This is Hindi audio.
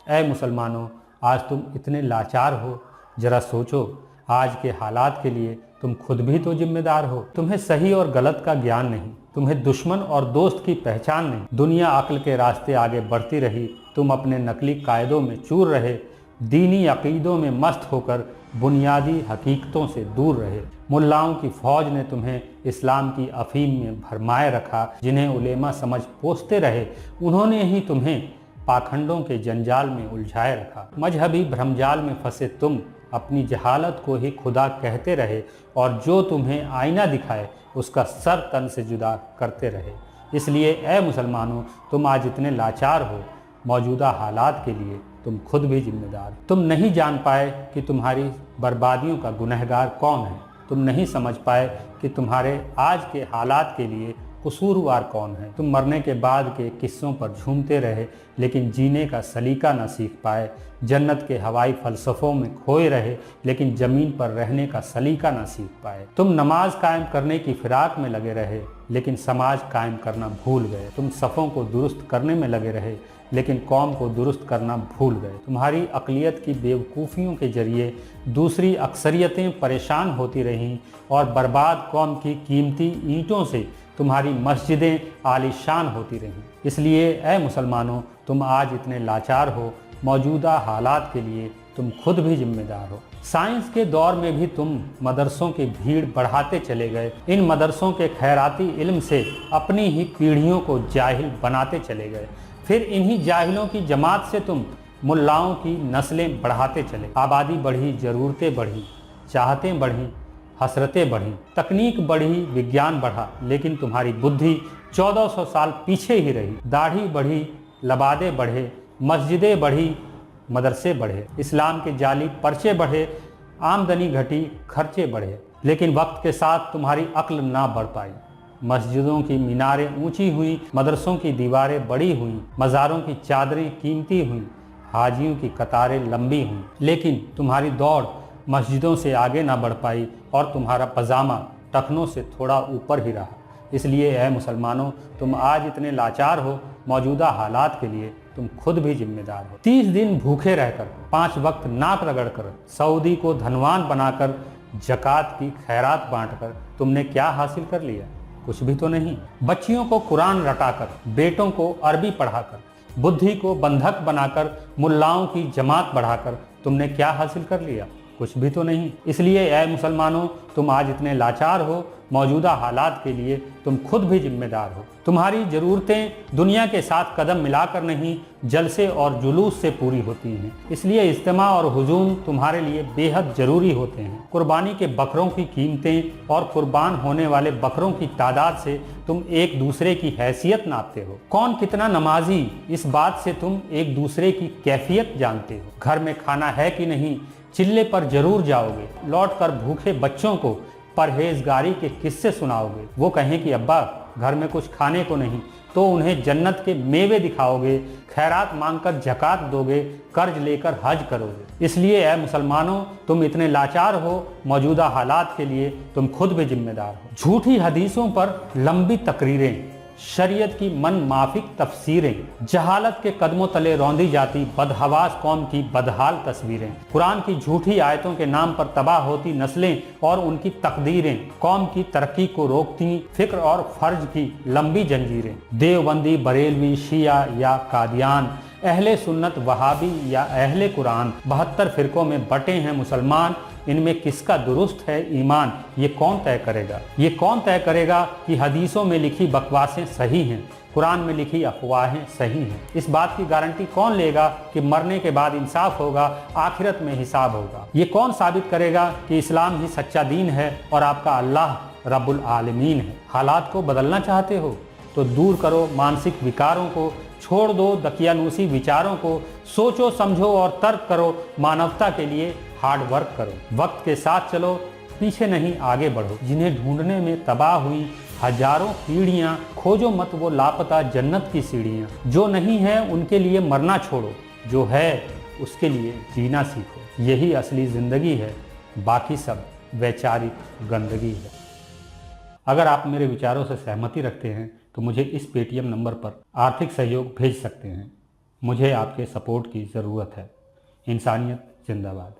ऐ मुसलमानों, आज तुम इतने लाचार हो, जरा सोचो, आज के हालात के लिए तुम खुद भी तो जिम्मेदार हो। तुम्हें सही और गलत का ज्ञान नहीं, तुम्हें दुश्मन और दोस्त की पहचान नहीं। दुनिया अक्ल के रास्ते आगे बढ़ती रही, तुम अपने नकली कायदों में चूर रहे, दीनी अकीदों में मस्त होकर बुनियादी हकीकतों से दूर रहे। मुल्लाओं की फौज ने तुम्हें इस्लाम की अफीम में भरमाए रखा, जिन्हें उलेमा समझ पोसते रहे, उन्होंने ही तुम्हें पाखंडों के जंजाल में उलझाए रखा। मजहबी भ्रमजाल में फंसे तुम अपनी जहालत को ही खुदा कहते रहे और जो तुम्हें आईना दिखाए उसका सर तन से जुदा करते रहे। इसलिए ऐ मुसलमानों, तुम आज इतने लाचार हो, मौजूदा हालात के लिए तुम खुद भी जिम्मेदार। तुम नहीं जान पाए कि तुम्हारी बर्बादियों का गुनहगार कौन है। तुम नहीं समझ पाए कि तुम्हारे आज के हालात के लिए कसूरवार कौन है। तुम मरने के बाद के किस्सों पर झूमते रहे, लेकिन जीने का सलीका न सीख पाए। जन्नत के हवाई फलसफों में खोए रहे, लेकिन ज़मीन पर रहने का सलीका न सीख पाए। तुम नमाज कायम करने की फिराक में लगे रहे, लेकिन समाज कायम करना भूल गए। तुम सफ़ों को दुरुस्त करने में लगे रहे, लेकिन कौम को दुरुस्त करना भूल गए। तुम्हारी अक़लियत की बेवकूफ़ियों के जरिए दूसरी अक्सरियतें परेशान होती रहीं और बर्बाद कौम की कीमती ईंटों से तुम्हारी मस्जिदें आलीशान होती रहीं। इसलिए ऐ मुसलमानों, तुम आज इतने लाचार हो, मौजूदा हालात के लिए तुम खुद भी जिम्मेदार हो। साइंस के दौर में भी तुम मदरसों की भीड़ बढ़ाते चले गए। इन मदरसों के खैराती इल्म से अपनी ही पीढ़ियों को जाहिल बनाते चले गए। फिर इन्हीं जाहिलों की जमात से तुम मुल्लाओं की नस्लें बढ़ाते चले। आबादी बढ़ी, ज़रूरतें बढ़ी, चाहतें बढ़ी, हसरतें बढ़ी, तकनीक बढ़ी, विज्ञान बढ़ा, लेकिन तुम्हारी बुद्धि 1400 साल पीछे ही रही। दाढ़ी बढ़ी, लबादे बढ़े, मस्जिदें बढ़ी, मदरसे बढ़े, इस्लाम के जाली पर्चे बढ़े, आमदनी घटी, खर्चे बढ़े, लेकिन वक्त के साथ तुम्हारी अक्ल ना बढ़ पाई। मस्जिदों की मीनारें ऊंची हुई, मदरसों की दीवारें बड़ी हुई, मज़ारों की चादरें कीमती हुई, हाजियों की कतारें लंबी हुई, लेकिन तुम्हारी दौड़ मस्जिदों से आगे ना बढ़ पाई और तुम्हारा पजामा टखनों से थोड़ा ऊपर ही रहा। इसलिए ऐ मुसलमानों, तुम आज इतने लाचार हो, मौजूदा हालात के लिए तुम खुद भी जिम्मेदार हो। 30 दिन भूखे रहकर, 5 वक्त नाक रगड़कर, सऊदी को धनवान बनाकर, जक़ात की खैरात बांटकर तुमने क्या हासिल कर लिया? कुछ भी तो नहीं। बच्चियों को कुरान रटाकर, बेटों को अरबी पढ़ाकर, बुद्धि को बंधक बनाकर, मुल्लाओं की जमात बढ़ाकर तुमने क्या हासिल कर लिया? कुछ भी तो नहीं। इसलिए ऐ मुसलमानों, तुम आज इतने लाचार हो, मौजूदा हालात के लिए तुम खुद भी जिम्मेदार हो। तुम्हारी ज़रूरतें दुनिया के साथ कदम मिलाकर नहीं, जलसे और जुलूस से पूरी होती हैं। इसलिए इज्तिमा और हुजूम तुम्हारे लिए बेहद ज़रूरी होते हैं। कुर्बानी के बकरों की कीमतें और कुर्बान होने वाले बकरों की तादाद से तुम एक दूसरे की हैसियत नापते हो। कौन कितना नमाजी, इस बात से तुम एक दूसरे की कैफियत जानते हो। घर में खाना है कि नहीं, चिल्ले पर जरूर जाओगे। लौटकर भूखे बच्चों को परहेजगारी के किस्से सुनाओगे। वो कहें कि अब्बा घर में कुछ खाने को नहीं, तो उन्हें जन्नत के मेवे दिखाओगे। खैरात मांगकर ज़कात दोगे, कर्ज लेकर हज करोगे। इसलिए ऐ मुसलमानों, तुम इतने लाचार हो, मौजूदा हालात के लिए तुम खुद भी जिम्मेदार हो। झूठी हदीसों पर लंबी तकरीरें, शरीयत की मन माफिक तफसीरें, जहालत के कदमों तले रौंदी जाती बदहवास कौम की बदहाल तस्वीरें, कुरान की झूठी आयतों के नाम पर तबाह होती नस्लें और उनकी तकदीरें, कौम की तरक्की को रोकती फिक्र और फर्ज की लंबी जंजीरें। देवबंदी, बरेलवी, शिया या कादियान, अहले सुन्नत, वहाबी या अहले कुरान, 72 फिरकों में बटे हैं मुसलमान। इनमें किसका दुरुस्त है ईमान, ये कौन तय करेगा? ये कौन तय करेगा कि हदीसों में लिखी बकवासें सही हैं, कुरान में लिखी अफवाहें सही हैं? इस बात की गारंटी कौन लेगा कि मरने के बाद इंसाफ होगा, आखिरत में हिसाब होगा? ये कौन साबित करेगा कि इस्लाम ही सच्चा दीन है और आपका अल्लाह रब्बुल आलमीन है? हालात को बदलना चाहते हो तो दूर करो मानसिक विकारों को, छोड़ दो दकियानूसी विचारों को, सोचो समझो और तर्क करो, मानवता के लिए हार्ड वर्क करो। वक्त के साथ चलो, पीछे नहीं आगे बढ़ो। जिन्हें ढूंढने में तबाह हुई हजारों पीढ़ियां, खोजो मत वो लापता जन्नत की सीढ़ियां। जो नहीं है उनके लिए मरना छोड़ो, जो है उसके लिए जीना सीखो। यही असली जिंदगी है, बाकी सब वैचारिक गंदगी है। अगर आप मेरे विचारों से सहमति रखते हैं तो मुझे इस पेटीएम नंबर पर आर्थिक सहयोग भेज सकते हैं। मुझे आपके सपोर्ट की ज़रूरत है। इंसानियत जिंदाबाद।